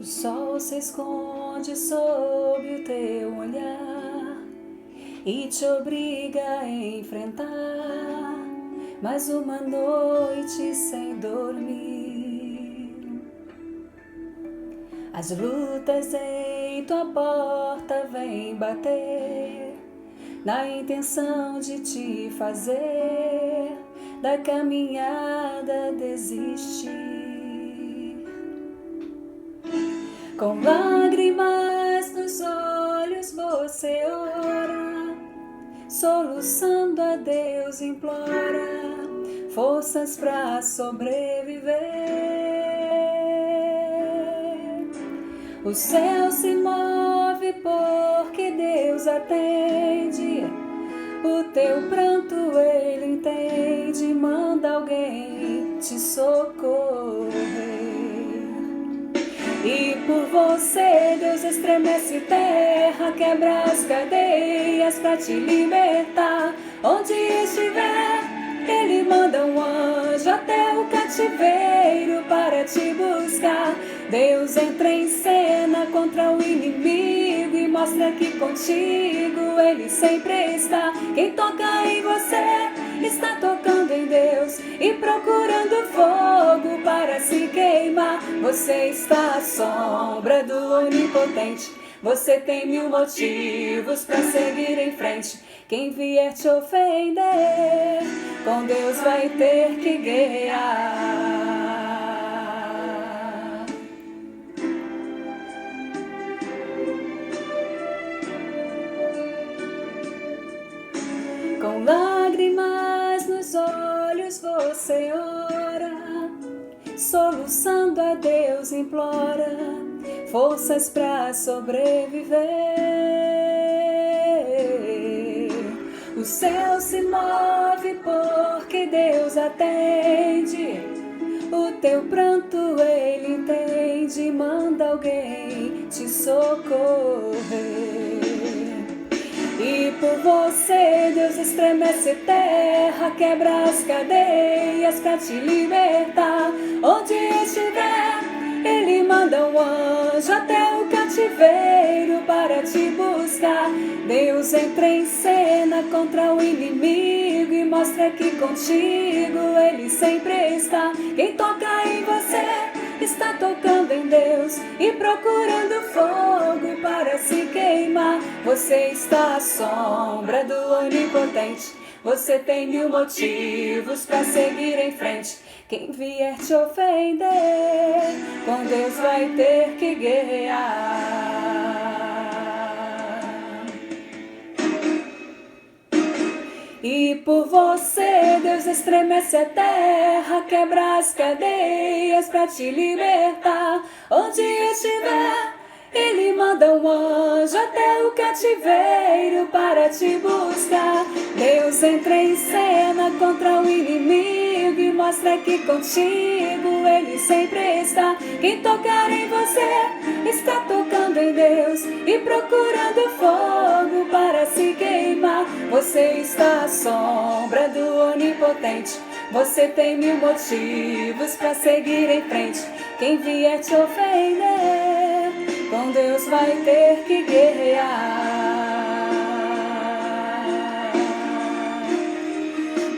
O sol se esconde sob o teu olhar e te obriga a enfrentar mais uma noite sem dormir. As lutas em tua porta vêm bater na intenção de te fazer da caminhada desistir. Com lágrimas nos olhos você ora, soluçando a Deus implora forças pra sobreviver. O céu se move porque Deus atende, o teu pranto Ele entende, manda alguém te socorrer. E por você Deus estremece terra, quebra as cadeias pra te libertar. Onde estiver, Ele manda um anjo até o cativeiro para te buscar. Deus entra em cena contra o inimigo e mostra que contigo Ele sempre está. Quem toca em você está tocando em Deus e procurando fogo para se queimar. Você está à sombra do Onipotente, você tem 1000 motivos para seguir em frente. Quem vier te ofender, com Deus vai ter que guerrear. Com lágrimas nos olhos você ora, soluçando a Deus implora forças pra sobreviver. O céu se move porque Deus atende, o teu pranto Ele entende, manda alguém te socorrer. E por você Deus estremece terra, quebra as cadeias pra te libertar. Onde estiver, Ele manda um anjo até o cativeiro para te buscar. Deus entra em cena contra o inimigo e mostra que contigo Ele sempre está. Quem toca em você está tocando em Deus e procurando fogo para se queimar. Você está à sombra do Onipotente, você tem 1000 motivos para seguir em frente. Quem vier te ofender, com Deus vai ter que guerrear. E por você Deus estremece a terra, quebra as cadeias pra te libertar. Onde estiver, Ele manda um anjo até o cativeiro para te buscar. Deus entra em cena contra o inimigo e mostra que contigo Ele sempre está. Quem tocar em você está tocando em Deus e procurando fogo para se queimar. Você está à sombra do Onipotente, você tem 1000 motivos para seguir em frente. Quem vier te ofender, com Deus vai ter que guerrear.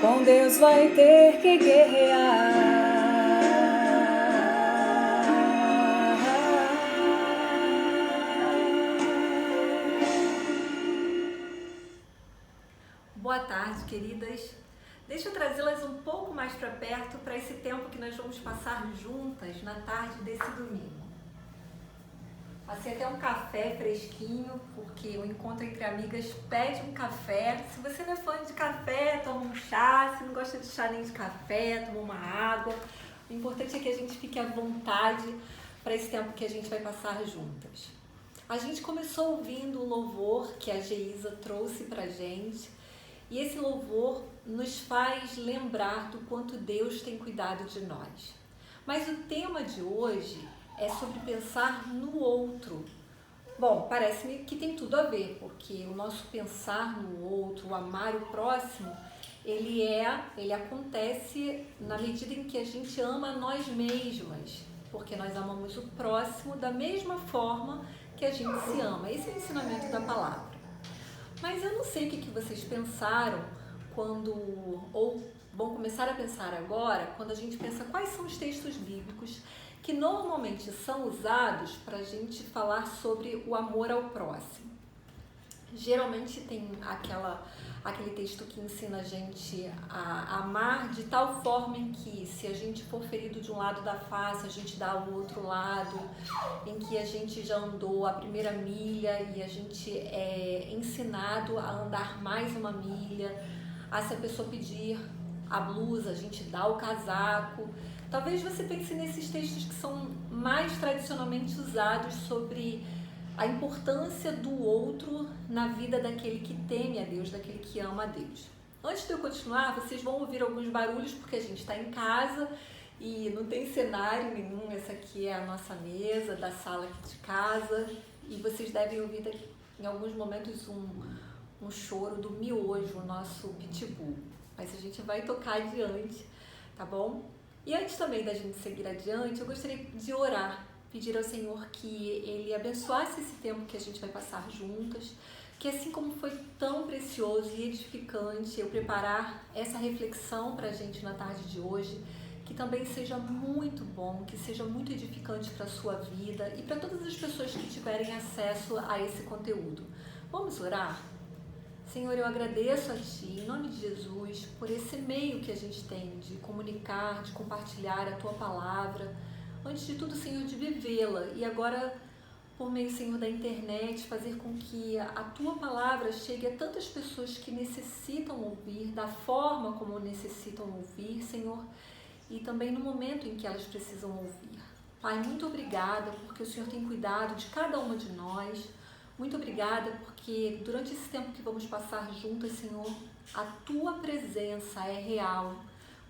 Com Deus vai ter que guerrear. Boa tarde, queridas. Deixa eu trazê-las um pouco mais para perto para esse tempo que nós vamos passar juntas na tarde desse domingo. Passei até um café fresquinho, porque o encontro entre amigas pede um café. Se você não é fã de café, toma um chá. Se não gosta de chá nem de café, toma uma água. O importante é que a gente fique à vontade para esse tempo que a gente vai passar juntas. A gente começou ouvindo o louvor que a Geisa trouxe pra gente. E esse louvor nos faz lembrar do quanto Deus tem cuidado de nós. Mas o tema de hoje é sobre pensar no outro. Bom, parece-me que tem tudo a ver, porque o nosso pensar no outro, o amar o próximo, ele acontece na medida em que a gente ama nós mesmas. porque nós amamos o próximo da mesma forma que a gente se ama. Esse é o ensinamento da palavra. Mas eu não sei o que vocês pensaram ou vão começar a pensar agora, quando a gente pensa quais são os textos bíblicos que normalmente são usados para a gente falar sobre o amor ao próximo. Geralmente tem aquele texto que ensina a gente a amar de tal forma em que, se a gente for ferido de um lado da face, a gente dá o outro lado, em que a gente já andou a primeira milha e a gente é ensinado a andar mais uma milha, se a pessoa pedir a blusa, a gente dá o casaco. Talvez você pense nesses textos que são mais tradicionalmente usados sobre a importância do outro na vida daquele que teme a Deus, daquele que ama a Deus. Antes de eu continuar, vocês vão ouvir alguns barulhos porque a gente está em casa e não tem cenário nenhum. Essa aqui é a nossa mesa da sala aqui de casa e vocês devem ouvir em alguns momentos um choro do Miojo, o nosso pitbull. Mas a gente vai tocar adiante, tá bom? E antes também da gente seguir adiante, eu gostaria de orar, pedir ao Senhor que Ele abençoasse esse tempo que a gente vai passar juntas, que assim como foi tão precioso e edificante eu preparar essa reflexão para a gente na tarde de hoje, que também seja muito bom, que seja muito edificante para a sua vida e para todas as pessoas que tiverem acesso a esse conteúdo. Vamos orar? Senhor, eu agradeço a Ti, em nome de Jesus, por esse meio que a gente tem de comunicar, de compartilhar a Tua palavra. Antes de tudo, Senhor, de vivê-la e agora, por meio, Senhor, da internet, fazer com que a Tua palavra chegue a tantas pessoas que necessitam ouvir, da forma como necessitam ouvir, Senhor, e também no momento em que elas precisam ouvir. Pai, muito obrigada porque o Senhor tem cuidado de cada uma de nós. Muito obrigada porque durante esse tempo que vamos passar juntas, Senhor, a Tua presença é real.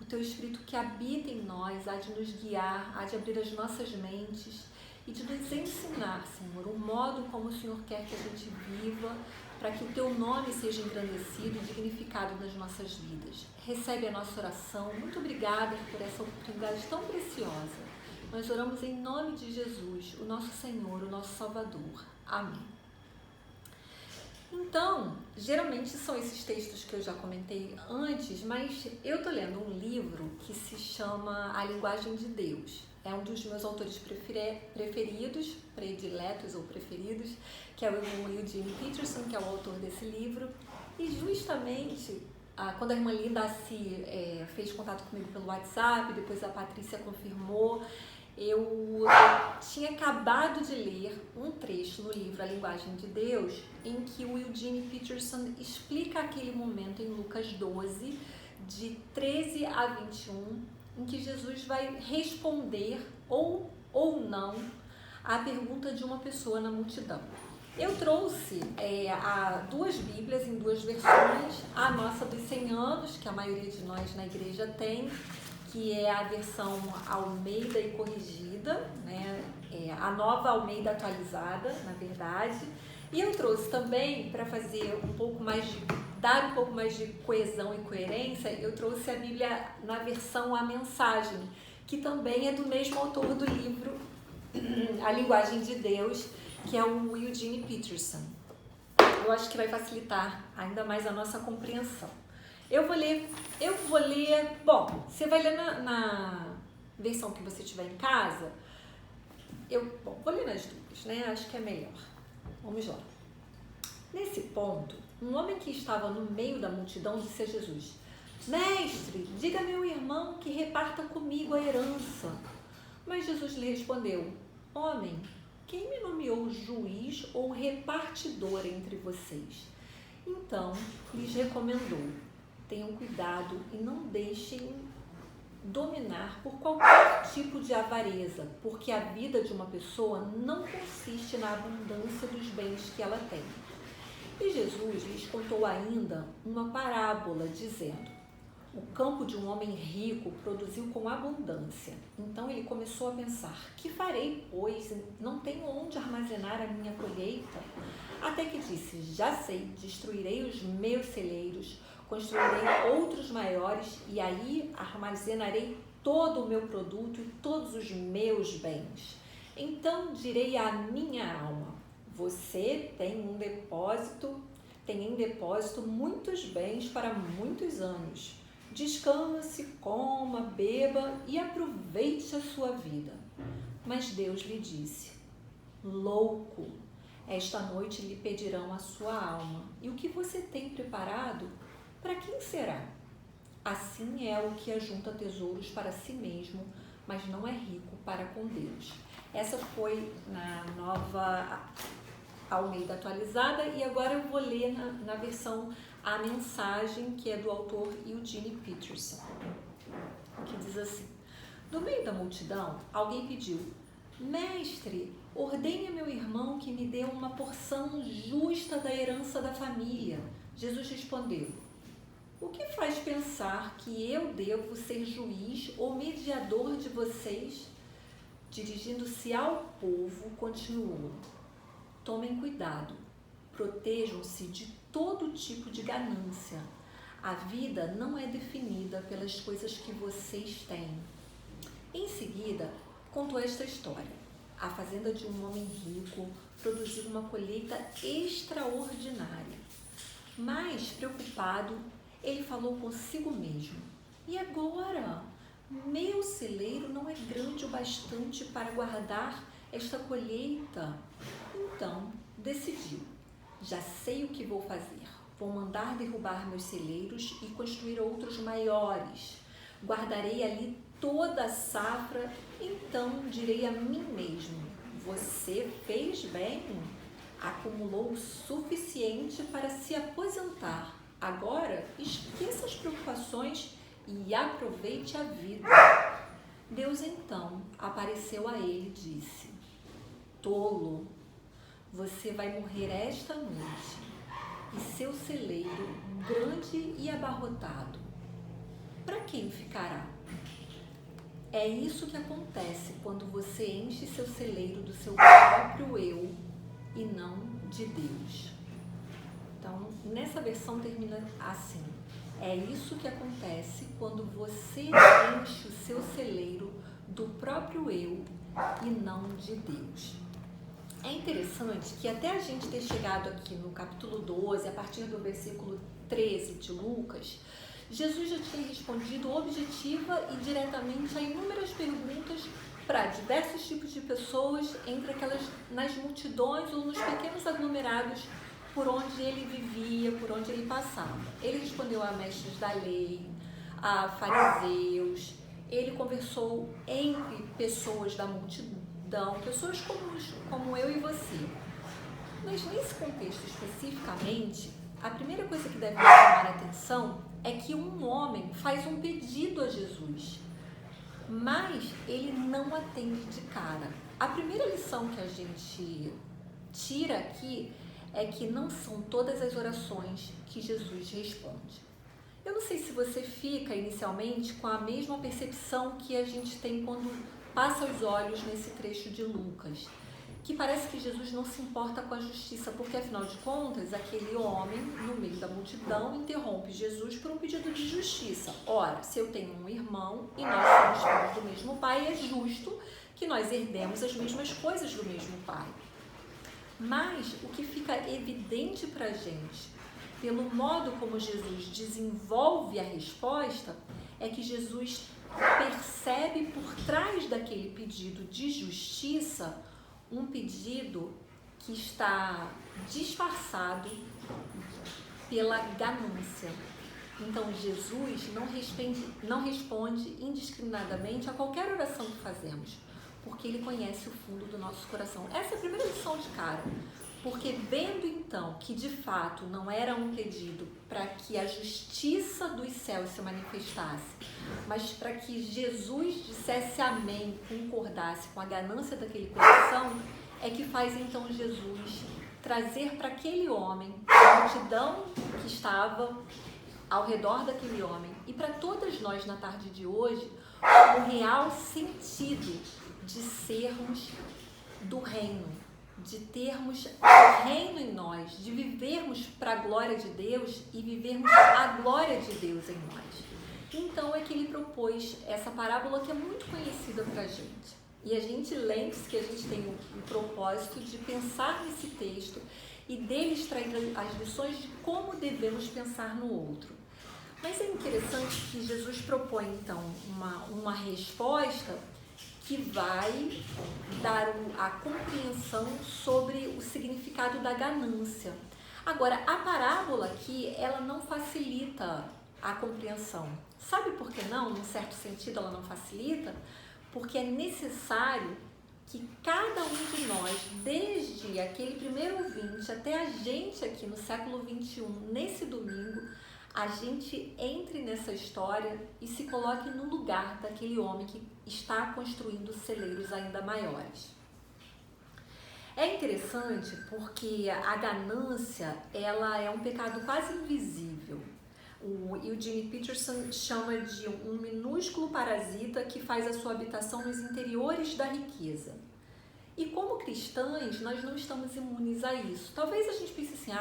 O Teu Espírito que habita em nós há de nos guiar, há de abrir as nossas mentes e de nos ensinar, Senhor, o modo como o Senhor quer que a gente viva para que o Teu nome seja engrandecido e dignificado nas nossas vidas. Recebe a nossa oração. Muito obrigada por essa oportunidade tão preciosa. Nós oramos em nome de Jesus, o nosso Senhor, o nosso Salvador. Amém. Então, geralmente são esses textos que eu já comentei antes, mas eu estou lendo um livro que se chama A Linguagem de Deus. É um dos meus autores preferidos, prediletos ou preferidos, que é o Eugene Peterson, que é o autor desse livro. E justamente, quando a irmã Linda fez contato comigo pelo WhatsApp, depois a Patrícia confirmou, eu tinha acabado de ler um trecho no livro A Linguagem de Deus, em que o Eugene Peterson explica aquele momento em Lucas 12, de 13 a 21, em que Jesus vai responder ou não à pergunta de uma pessoa na multidão. Eu trouxe duas Bíblias em duas versões, a nossa dos 100 anos, que a maioria de nós na igreja tem, que é a versão Almeida e corrigida, né? A nova Almeida atualizada, na verdade. E eu trouxe também, para fazer dar um pouco mais de coesão e coerência, eu trouxe a Bíblia na versão A Mensagem, que também é do mesmo autor do livro A Linguagem de Deus, que é o Eugene Peterson. Eu acho que vai facilitar ainda mais a nossa compreensão. Eu vou ler, bom, você vai ler na versão que você tiver em casa, vou ler nas duas, né, acho que é melhor. Vamos lá. Nesse ponto, um homem que estava no meio da multidão disse a Jesus: Mestre, diga a meu irmão que reparta comigo a herança. Mas Jesus lhe respondeu: Homem, quem me nomeou juiz ou repartidor entre vocês? Então, lhes recomendou: tenham cuidado e não deixem dominar por qualquer tipo de avareza, porque a vida de uma pessoa não consiste na abundância dos bens que ela tem. E Jesus lhes contou ainda uma parábola, dizendo: o campo de um homem rico produziu com abundância. Então ele começou a pensar: que farei, pois não tenho onde armazenar a minha colheita? Até que disse: já sei, destruirei os meus celeiros, construirei outros maiores e aí armazenarei todo o meu produto e todos os meus bens. Então direi à minha alma: você tem em depósito muitos bens para muitos anos. Descanse, coma, beba e aproveite a sua vida. Mas Deus lhe disse: louco, esta noite lhe pedirão a sua alma, e o que você tem preparado, para quem será? Assim é o que ajunta tesouros para si mesmo, mas não é rico para com Deus. Essa foi na Nova Almeida Atualizada, e agora eu vou ler na versão A Mensagem, que é do autor Eugene Peterson, que diz assim: no meio da multidão, alguém pediu: mestre, ordene a meu irmão que me dê uma porção justa da herança da família. Jesus respondeu: o que faz pensar que eu devo ser juiz ou mediador de vocês? Dirigindo-se ao povo, continuou: tomem cuidado, protejam-se de todo tipo de ganância. A vida não é definida pelas coisas que vocês têm. Em seguida, contou esta história. A fazenda de um homem rico produziu uma colheita extraordinária. Mas, preocupado, ele falou consigo mesmo: e agora? Meu celeiro não é grande o bastante para guardar esta colheita. Então, decidiu: já sei o que vou fazer. Vou mandar derrubar meus celeiros e construir outros maiores. Guardarei ali toda a safra. Então direi a mim mesmo: você fez bem, acumulou o suficiente para se aposentar. Agora esqueça as preocupações e aproveite a vida. Deus então apareceu a ele e disse: tolo, você vai morrer esta noite, e seu celeiro, grande e abarrotado, para quem ficará? É isso que acontece quando você enche seu celeiro do seu próprio eu e não de Deus. Então, nessa versão termina assim: é isso que acontece quando você enche o seu celeiro do próprio eu e não de Deus. É interessante que até a gente ter chegado aqui no capítulo 12, a partir do versículo 13 de Lucas, Jesus já tinha respondido objetiva e diretamente a inúmeras perguntas para diversos tipos de pessoas, entre aquelas nas multidões ou nos pequenos aglomerados por onde ele vivia, por onde ele passava. Ele respondeu a mestres da lei, a fariseus, ele conversou entre pessoas da multidão, pessoas como eu e você. Mas nesse contexto especificamente, a primeira coisa que deve chamar a atenção é que um homem faz um pedido a Jesus, mas ele não atende de cara. A primeira lição que a gente tira aqui é que não são todas as orações que Jesus responde. Eu não sei se você fica inicialmente com a mesma percepção que a gente tem quando passa os olhos nesse trecho de Lucas, que parece que Jesus não se importa com a justiça, porque afinal de contas, aquele homem no meio da multidão interrompe Jesus por um pedido de justiça. Ora, se eu tenho um irmão e nós somos filhos do mesmo pai, é justo que nós herdemos as mesmas coisas do mesmo pai. Mas o que fica evidente para a gente, pelo modo como Jesus desenvolve a resposta, é que Jesus percebe por trás daquele pedido de justiça um pedido que está disfarçado pela ganância. Então Jesus não responde indiscriminadamente a qualquer oração que fazemos, porque ele conhece o fundo do nosso coração. Essa é a primeira lição de cara, porque vendo então que de fato não era um pedido para que a justiça dos céus se manifestasse, mas para que Jesus dissesse amém, concordasse com a ganância daquele coração, é que faz então Jesus trazer para aquele homem, a multidão que estava ao redor daquele homem, e para todas nós na tarde de hoje, o real sentido de sermos do reino, de termos o reino em nós, de vivermos para a glória de Deus e vivermos a glória de Deus em nós. Então é que ele propôs essa parábola que é muito conhecida para a gente. E a gente lembre-se que a gente tem o propósito de pensar nesse texto e dele extrair as lições de como devemos pensar no outro. Mas é interessante que Jesus propõe, então, uma resposta que vai dar a compreensão sobre o significado da ganância. Agora, a parábola aqui, ela não facilita a compreensão. Sabe por que não? Num certo sentido, ela não facilita? Porque é necessário que cada um de nós, desde aquele primeiro ouvinte até a gente aqui no século XXI, nesse domingo, a gente entre nessa história e se coloque no lugar daquele homem que está construindo celeiros ainda maiores. É interessante porque a ganância, ela é um pecado quase invisível. O Eugene Peterson chama de um minúsculo parasita que faz a sua habitação nos interiores da riqueza. E como cristãs, nós não estamos imunes a isso. Talvez a gente pense assim,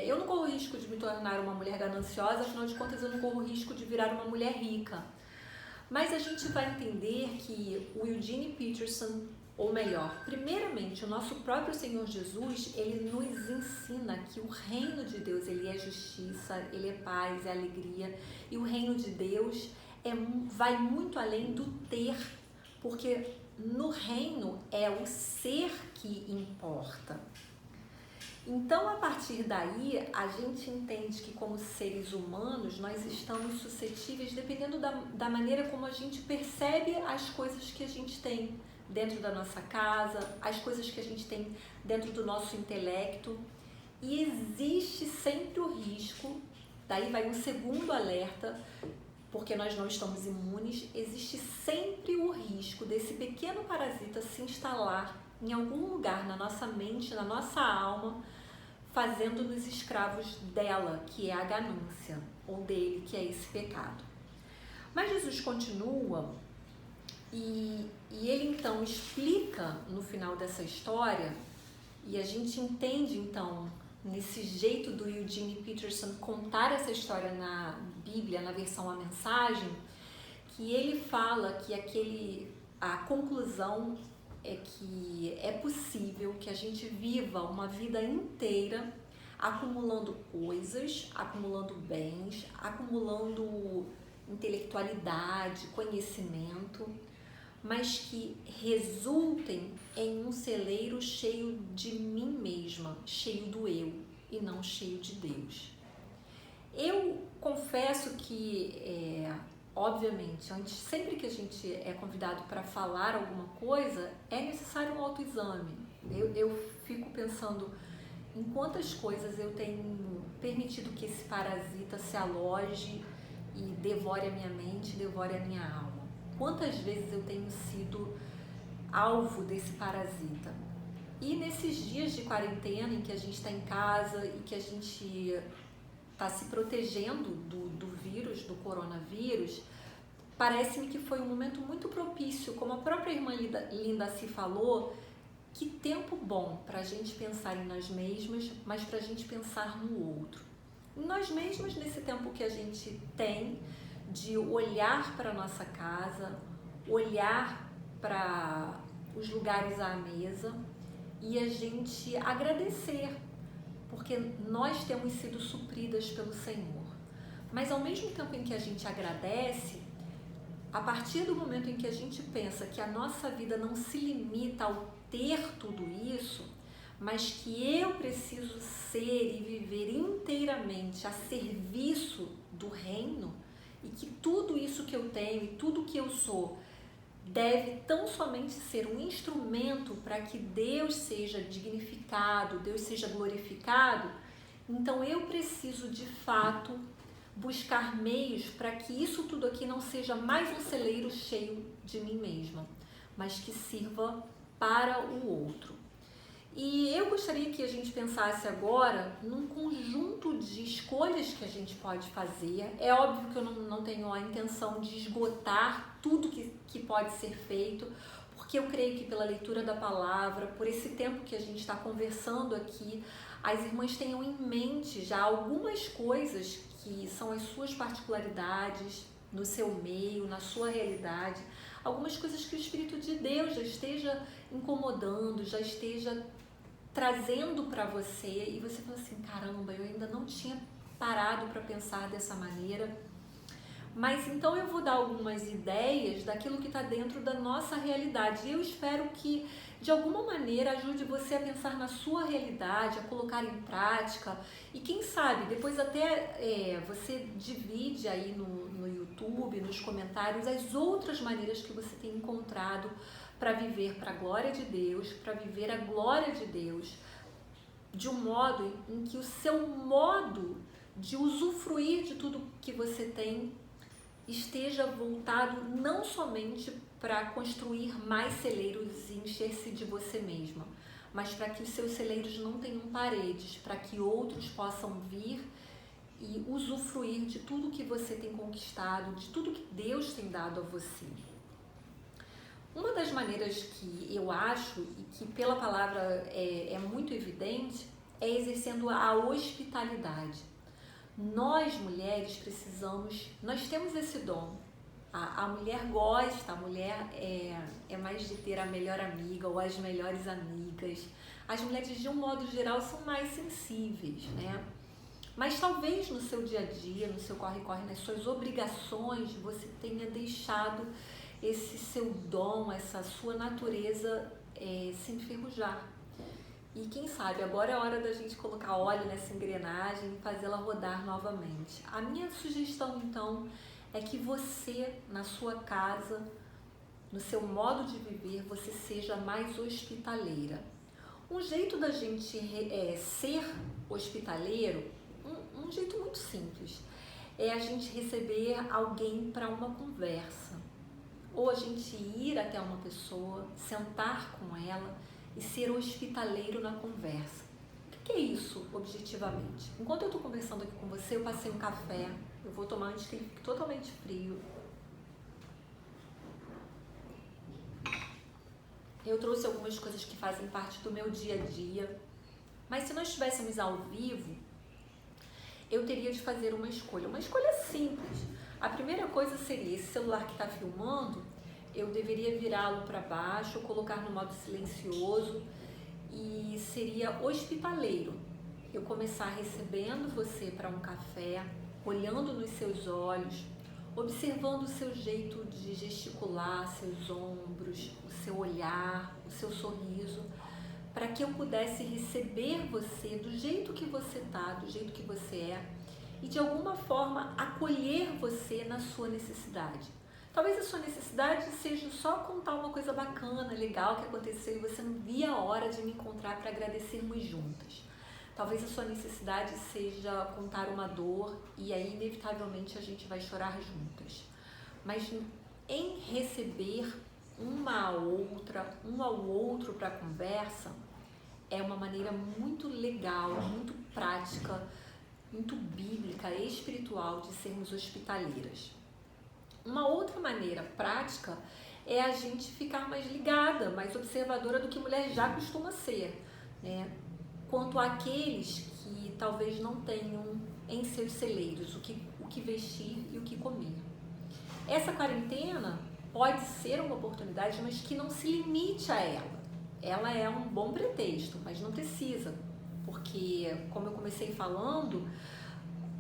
eu não corro risco de me tornar uma mulher gananciosa, afinal de contas eu não corro risco de virar uma mulher rica. Mas a gente vai entender que o Eugene Peterson, ou melhor, primeiramente o nosso próprio Senhor Jesus, ele nos ensina que o reino de Deus, ele é justiça, ele é paz, é alegria. E o reino de Deus vai muito além do ter, porque no reino é o ser que importa. Então, a partir daí, a gente entende que como seres humanos, nós estamos suscetíveis, dependendo da maneira como a gente percebe as coisas que a gente tem dentro da nossa casa, as coisas que a gente tem dentro do nosso intelecto. E existe sempre o risco, daí vai um segundo alerta, porque nós não estamos imunes, existe sempre o risco desse pequeno parasita se instalar em algum lugar na nossa mente, na nossa alma, fazendo-nos escravos dela, que é a ganância, ou dele, que é esse pecado. Mas Jesus continua e ele então explica no final dessa história, e a gente entende então nesse jeito do Eugene Peterson contar essa história na Bíblia, na versão A Mensagem, que ele fala que a conclusão é que é possível que a gente viva uma vida inteira acumulando coisas, acumulando bens, acumulando intelectualidade, conhecimento, mas que resultem em um celeiro cheio de mim mesma, cheio do eu e não cheio de Deus. Eu confesso que, obviamente, sempre que a gente é convidado para falar alguma coisa, é necessário um autoexame. Eu fico pensando em quantas coisas eu tenho permitido que esse parasita se aloje e devore a minha mente, devore a minha alma. Quantas vezes eu tenho sido alvo desse parasita? E nesses dias de quarentena em que a gente está em casa e que a gente está se protegendo do vírus, do coronavírus, parece-me que foi um momento muito propício, como a própria irmã Linda se falou, que tempo bom para a gente pensar em nós mesmas, mas para a gente pensar no outro. Em nós mesmas, nesse tempo que a gente tem, de olhar para a nossa casa, olhar para os lugares à mesa e a gente agradecer, porque nós temos sido supridas pelo Senhor. Mas ao mesmo tempo em que a gente agradece, a partir do momento em que a gente pensa que a nossa vida não se limita ao ter tudo isso, mas que eu preciso ser e viver inteiramente a serviço do reino, e que tudo isso que eu tenho e tudo que eu sou deve tão somente ser um instrumento para que Deus seja dignificado, Deus seja glorificado, então eu preciso de fato buscar meios para que isso tudo aqui não seja mais um celeiro cheio de mim mesma, mas que sirva para o outro. E eu gostaria que a gente pensasse agora num conjunto de escolhas que a gente pode fazer. É óbvio que eu não tenho a intenção de esgotar tudo que pode ser feito, porque eu creio que pela leitura da palavra, por esse tempo que a gente está conversando aqui, as irmãs tenham em mente já algumas coisas que são as as suas particularidades, no seu meio, na sua realidade, algumas coisas que o Espírito de Deus já esteja incomodando, já esteja trazendo para você, e você fala assim, caramba, eu ainda não tinha parado para pensar dessa maneira. Mas então eu vou dar algumas ideias daquilo que está dentro da nossa realidade. E eu espero que, de alguma maneira, ajude você a pensar na sua realidade, a colocar em prática. E quem sabe, depois até você divide aí no YouTube, nos comentários, as outras maneiras que você tem encontrado para viver para a glória de Deus, para viver a glória de Deus, de um modo em que o seu modo de usufruir de tudo que você tem esteja voltado não somente para construir mais celeiros e encher-se de você mesma, mas para que os seus celeiros não tenham paredes, para que outros possam vir e usufruir de tudo que você tem conquistado, de tudo que Deus tem dado a você. Uma das maneiras que eu acho, e que pela palavra é muito evidente, é exercendo a hospitalidade. Nós, mulheres, nós temos esse dom. A mulher gosta, a mulher é mais de ter a melhor amiga ou as melhores amigas. As mulheres, de um modo geral, são mais sensíveis, né? Mas talvez no seu dia a dia, no seu corre-corre, nas suas obrigações, você tenha deixado esse seu dom, essa sua natureza se enferrujar. E quem sabe, agora é a hora da gente colocar óleo nessa engrenagem e fazê-la rodar novamente. A minha sugestão, então, é que você, na sua casa, no seu modo de viver, você seja mais hospitaleira. Um jeito da gente ser hospitaleiro, um jeito muito simples, é a gente receber alguém para uma conversa. Ou a gente ir até uma pessoa, sentar com ela e ser hospitaleiro na conversa. O que é isso, objetivamente? Enquanto eu estou conversando aqui com você, eu passei um café, eu vou tomar antes que ele fique totalmente frio. Eu trouxe algumas coisas que fazem parte do meu dia a dia, mas se nós estivéssemos ao vivo, eu teria de fazer uma escolha simples. A primeira coisa seria, esse celular que está filmando, eu deveria virá-lo para baixo, colocar no modo silencioso e seria hospitaleiro. Eu começar recebendo você para um café, olhando nos seus olhos, observando o seu jeito de gesticular, seus ombros, o seu olhar, o seu sorriso, para que eu pudesse receber você do jeito que você está, do jeito que você é e de alguma forma acolher você na sua necessidade. Talvez a sua necessidade seja só contar uma coisa bacana, legal que aconteceu e você não via a hora de me encontrar para agradecermos juntas. Talvez a sua necessidade seja contar uma dor e aí inevitavelmente a gente vai chorar juntas. Mas em receber um ao outro para a conversa, é uma maneira muito legal, muito prática, muito bíblica, espiritual de sermos hospitaleiras. Uma outra maneira prática é a gente ficar mais ligada, mais observadora do que mulher já costuma ser, né? Quanto àqueles que talvez não tenham em seus celeiros o que vestir e o que comer. Essa quarentena pode ser uma oportunidade, mas que não se limite a ela. Ela é um bom pretexto, mas não precisa, porque, como eu comecei falando,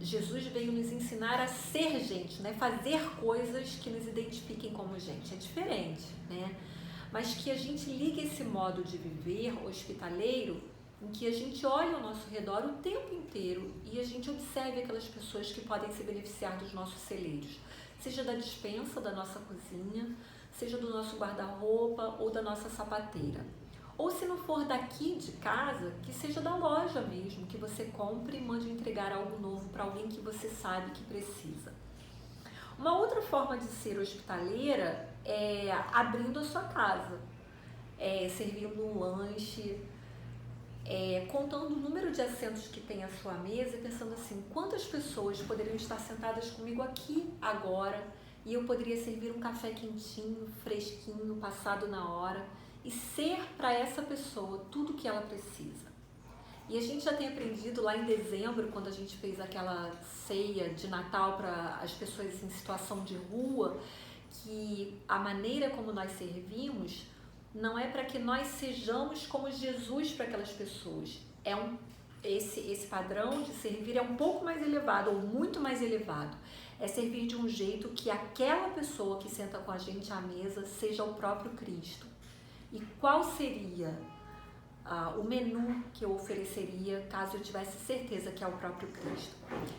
Jesus veio nos ensinar a ser gente, né? Fazer coisas que nos identifiquem como gente. É diferente, né? Mas que a gente ligue esse modo de viver hospitaleiro em que a gente olha ao nosso redor o tempo inteiro e a gente observe aquelas pessoas que podem se beneficiar dos nossos celeiros, seja da despensa da nossa cozinha, seja do nosso guarda-roupa ou da nossa sapateira. Ou se não for daqui de casa, que seja da loja mesmo, que você compre e mande entregar algo novo para alguém que você sabe que precisa. Uma outra forma de ser hospitaleira é abrindo a sua casa, servindo um lanche, contando o número de assentos que tem a sua mesa e pensando assim, quantas pessoas poderiam estar sentadas comigo aqui agora e eu poderia servir um café quentinho, fresquinho, passado na hora, e ser para essa pessoa tudo o que ela precisa. E a gente já tem aprendido lá em dezembro, quando a gente fez aquela ceia de Natal para as pessoas em situação de rua, que a maneira como nós servimos não é para que nós sejamos como Jesus para aquelas pessoas. Esse padrão de servir é um pouco mais elevado, ou muito mais elevado. É servir de um jeito que aquela pessoa que senta com a gente à mesa seja o próprio Cristo. E qual seria o menu que eu ofereceria caso eu tivesse certeza que é o próprio Cristo?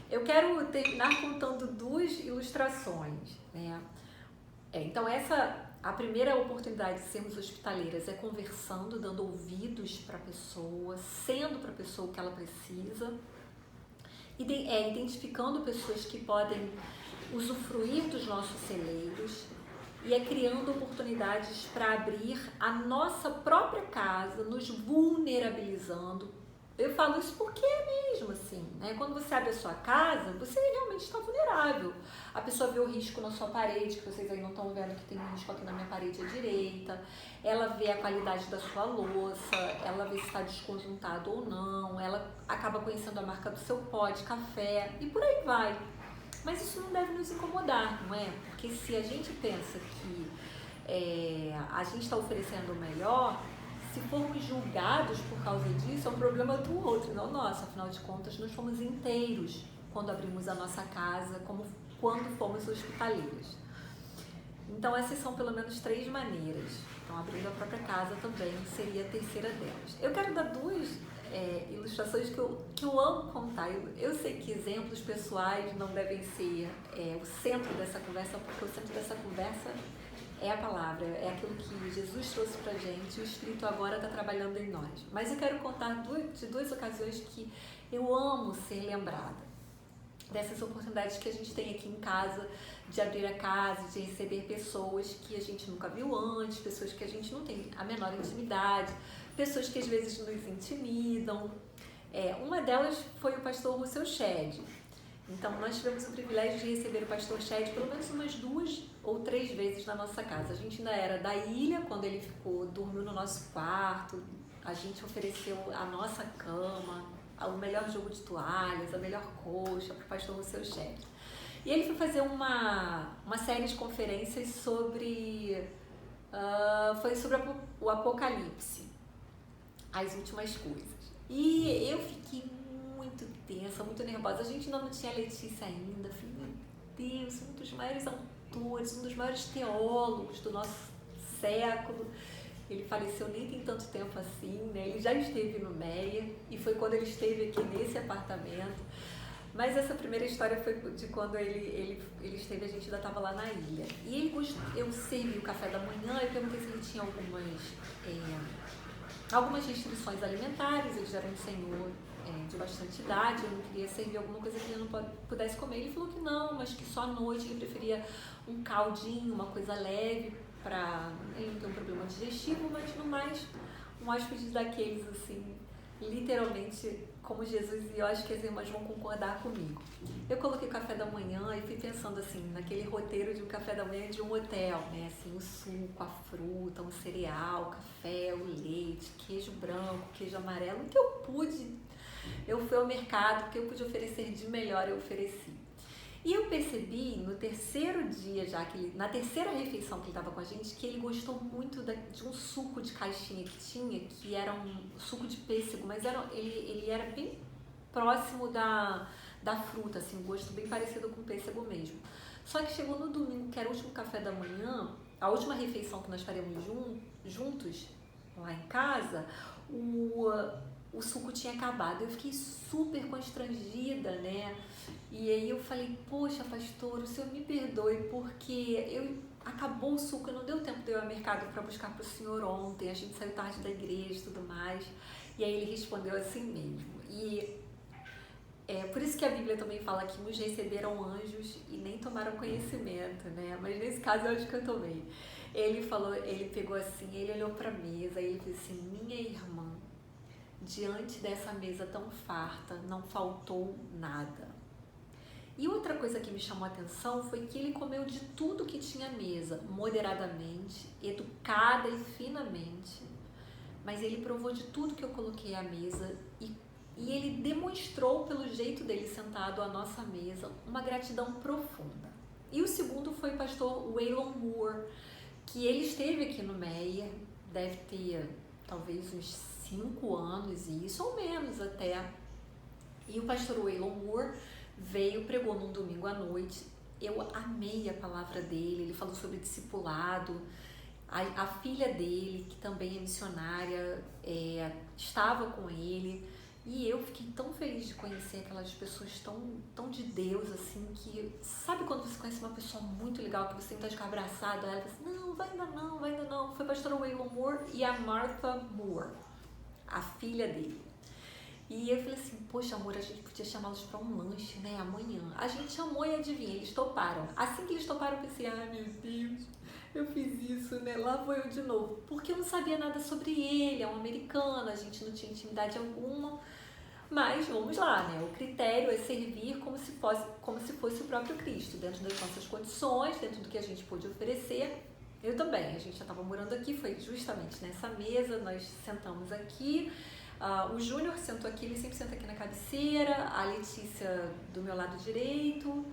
Eu quero terminar contando 2 ilustrações, né? Então a primeira oportunidade de sermos hospitaleiras é conversando, dando ouvidos para a pessoa, sendo para a pessoa o que ela precisa, identificando pessoas que podem usufruir dos nossos celeiros, e criando oportunidades para abrir a nossa própria casa, nos vulnerabilizando. Eu falo isso porque é mesmo assim, né? Quando você abre a sua casa, você realmente está vulnerável. A pessoa vê o risco na sua parede, que vocês aí não estão vendo que tem risco aqui na minha parede à direita. Ela vê a qualidade da sua louça, ela vê se está desconjuntado ou não, ela acaba conhecendo a marca do seu pó de café e por aí vai. Mas isso não deve nos incomodar, não é? Porque se a gente pensa que a gente está oferecendo o melhor, se formos julgados por causa disso, é um problema do outro, não nosso. Afinal de contas, nós fomos inteiros quando abrimos a nossa casa, como quando fomos hospitaleiros. Então, essas são pelo menos 3 maneiras. Então, abrindo a própria casa também seria a terceira delas. Eu quero dar 2 ilustrações que eu amo contar. Eu sei que exemplos pessoais não devem ser o centro dessa conversa, porque o centro dessa conversa é a palavra, é aquilo que Jesus trouxe pra gente e o Espírito agora está trabalhando em nós. Mas eu quero contar de 2 ocasiões que eu amo ser lembrada. Dessas oportunidades que a gente tem aqui em casa, de abrir a casa, de receber pessoas que a gente nunca viu antes, pessoas que a gente não tem a menor intimidade, pessoas que às vezes nos intimidam. Uma delas foi o pastor Russell Shedd. Então, nós tivemos o privilégio de receber o pastor Shedd pelo menos umas 2 ou 3 vezes na nossa casa. A gente ainda era da ilha, quando ele dormiu no nosso quarto, a gente ofereceu a nossa cama, o melhor jogo de toalhas, a melhor coxa para o pastor Russell Shedd. E ele foi fazer uma série de conferências sobre o Apocalipse, as últimas coisas. E eu fiquei muito tensa, muito nervosa. A gente ainda não tinha a Letícia ainda. Falei, meu Deus, um dos maiores autores, um dos maiores teólogos do nosso século. Ele faleceu nem tem tanto tempo assim, né? Ele já esteve no Meia e foi quando ele esteve aqui nesse apartamento. Mas essa primeira história foi de quando ele esteve, a gente ainda estava lá na ilha. E eu servi o café da manhã e perguntei se ele tinha algumas restrições alimentares. Ele já era um senhor de bastante idade, eu não queria servir alguma coisa que ele não pudesse comer. Ele falou que não, mas que só à noite ele preferia um caldinho, uma coisa leve, para ele não ter um problema digestivo, mas no mais um hóspede daqueles assim, literalmente como Jesus, e eu acho que as irmãs vão concordar comigo. Eu coloquei o café da manhã e fui pensando assim, naquele roteiro de um café da manhã de um hotel, né? Assim, o suco, a fruta, um cereal, o café, o leite, queijo branco, queijo amarelo, o que eu pude. Eu fui ao mercado, o que eu pude oferecer de melhor eu ofereci. E eu percebi no 3º dia, na terceira refeição que ele estava com a gente, que ele gostou muito de um suco de caixinha que tinha, que era um suco de pêssego, mas ele era bem próximo da fruta, assim, um gosto bem parecido com o pêssego mesmo. Só que chegou no domingo, que era o último café da manhã, a última refeição que nós faremos juntos, lá em casa, o suco tinha acabado. Eu fiquei super constrangida, né? E aí eu falei, poxa, pastor, o senhor me perdoe, porque acabou o suco, não deu tempo de eu ir ao mercado para buscar para o senhor ontem, a gente saiu tarde da igreja e tudo mais. E aí ele respondeu assim mesmo. E por isso que a Bíblia também fala que uns receberam anjos e nem tomaram conhecimento, né? Mas nesse caso eu acho que eu tomei. Ele pegou assim, ele olhou para a mesa e ele disse assim, minha irmã, diante dessa mesa tão farta, não faltou nada. E outra coisa que me chamou a atenção foi que ele comeu de tudo que tinha à mesa, moderadamente, educada e finamente, mas ele provou de tudo que eu coloquei à mesa e e ele demonstrou pelo jeito dele sentado à nossa mesa uma gratidão profunda. E o segundo foi o pastor Waylon Moore, que ele esteve aqui no Meia, deve ter talvez uns 5 anos, isso ou menos até. E o pastor Waylon Moore veio, pregou num domingo à noite. Eu amei a palavra dele, ele falou sobre discipulado. A filha dele, que também é missionária, estava com ele. E eu fiquei tão feliz de conhecer aquelas pessoas tão de Deus, assim, que... Sabe quando você conhece uma pessoa muito legal, que você tenta ficar abraçado, ela fala assim, não, vai ainda não. Foi a pastora Waylon Moore e a Martha Moore, a filha dele. E eu falei assim, poxa amor, a gente podia chamá-los para um lanche, né, amanhã. A gente chamou e adivinha, eles toparam. Assim que eles toparam, eu pensei, meu Deus, eu fiz isso, né, lá vou eu de novo. Porque eu não sabia nada sobre ele, é um americano, a gente não tinha intimidade alguma. Mas vamos lá, né, o critério é servir como se fosse o próprio Cristo, dentro das nossas condições, dentro do que a gente pôde oferecer. Eu também, a gente já estava morando aqui, foi justamente nessa mesa, nós sentamos aqui. O Júnior sentou aqui, ele sempre senta aqui na cabeceira, a Letícia do meu lado direito,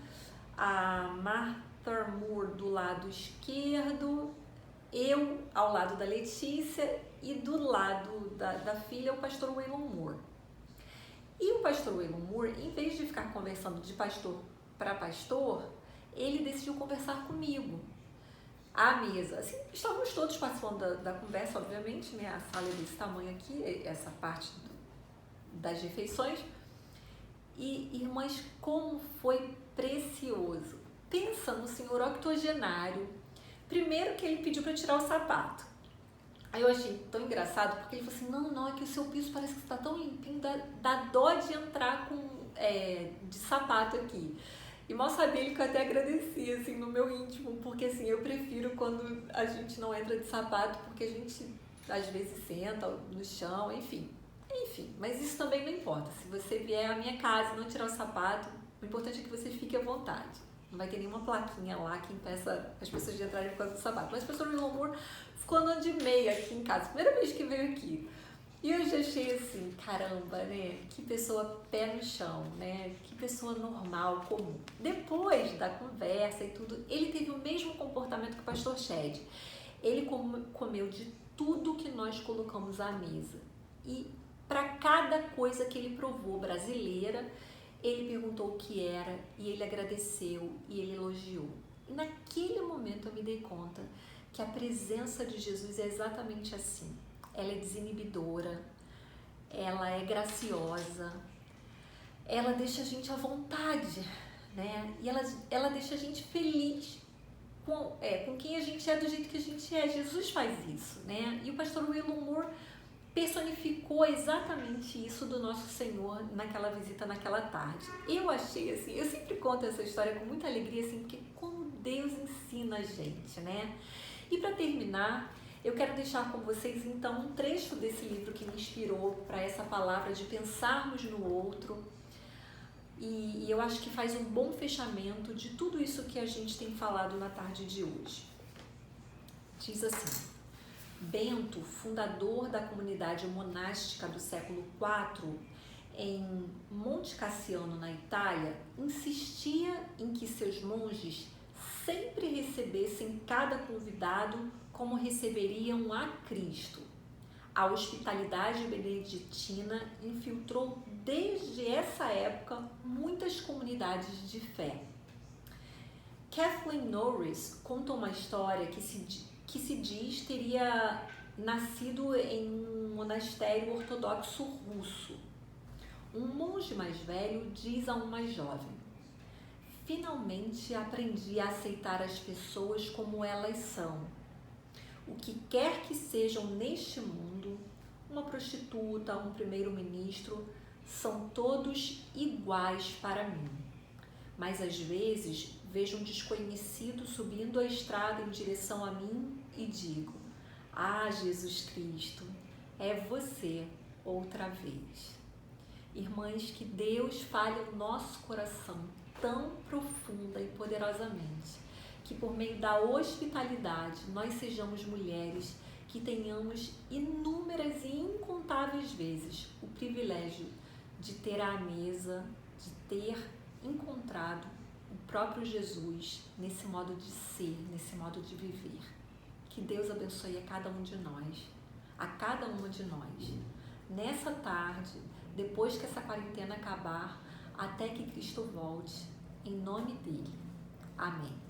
a Martha Moore do lado esquerdo, eu ao lado da Letícia e do lado da filha o pastor Waylon Moore. E o pastor Waylon Moore, em vez de ficar conversando de pastor para pastor, ele decidiu conversar comigo. À mesa, assim, estávamos todos participando da conversa, obviamente, né? A sala é desse tamanho aqui, essa parte das refeições. E, irmãs, como foi precioso. Pensa no senhor octogenário. Primeiro que ele pediu para tirar o sapato. Aí eu achei tão engraçado, porque ele falou assim, não, é que o seu piso parece que está tão limpinho, dá dó de entrar de sapato aqui. E mal sabia ele que eu até agradeci, assim, no meu íntimo, porque, assim, eu prefiro quando a gente não entra de sapato, porque a gente, às vezes, senta no chão, enfim, mas isso também não importa. Se você vier à minha casa e não tirar o sapato, o importante é que você fique à vontade. Não vai ter nenhuma plaquinha lá que impeça as pessoas de entrarem por causa do sapato. Mas o pastor Waylon Moore ficou andando de meia aqui em casa, primeira vez que veio aqui. E eu já achei assim, caramba, né? Que pessoa pé no chão, né? Que pessoa normal, comum. Depois da conversa e tudo, ele teve o mesmo comportamento que o pastor Shed. Ele comeu de tudo que nós colocamos à mesa. E para cada coisa que ele provou brasileira, ele perguntou o que era e ele agradeceu e ele elogiou. E naquele momento eu me dei conta que a presença de Jesus é exatamente assim. Ela é desinibidora, ela é graciosa, ela deixa a gente à vontade, né? E ela deixa a gente feliz com quem a gente é, do jeito que a gente é. Jesus faz isso, né? E o pastor Waylon Moore personificou exatamente isso do nosso Senhor naquela visita, naquela tarde. Eu achei assim, eu sempre conto essa história com muita alegria, assim, porque como Deus ensina a gente, né? E para terminar, eu quero deixar com vocês, então, um trecho desse livro que me inspirou para essa palavra de pensarmos no outro. E eu acho que faz um bom fechamento de tudo isso que a gente tem falado na tarde de hoje. Diz assim: Bento, fundador da comunidade monástica do século IV, em Monte Cassiano, na Itália, insistia em que seus monges sempre recebessem cada convidado como receberiam a Cristo. A hospitalidade beneditina infiltrou desde essa época muitas comunidades de fé. Kathleen Norris conta uma história que se diz teria nascido em um monastério ortodoxo russo. Um monge mais velho diz a um mais jovem: finalmente aprendi a aceitar as pessoas como elas são. O que quer que sejam neste mundo, uma prostituta, um primeiro-ministro, são todos iguais para mim. Mas às vezes vejo um desconhecido subindo a estrada em direção a mim e digo: ah, Jesus Cristo, é você outra vez. Irmãs, que Deus fale o nosso coração tão profunda e poderosamente, que por meio da hospitalidade nós sejamos mulheres que tenhamos inúmeras e incontáveis vezes o privilégio de ter à mesa, de ter encontrado o próprio Jesus nesse modo de ser, nesse modo de viver. Que Deus abençoe a cada um de nós, a cada uma de nós, nessa tarde, depois que essa quarentena acabar, até que Cristo volte, em nome dele. Amém.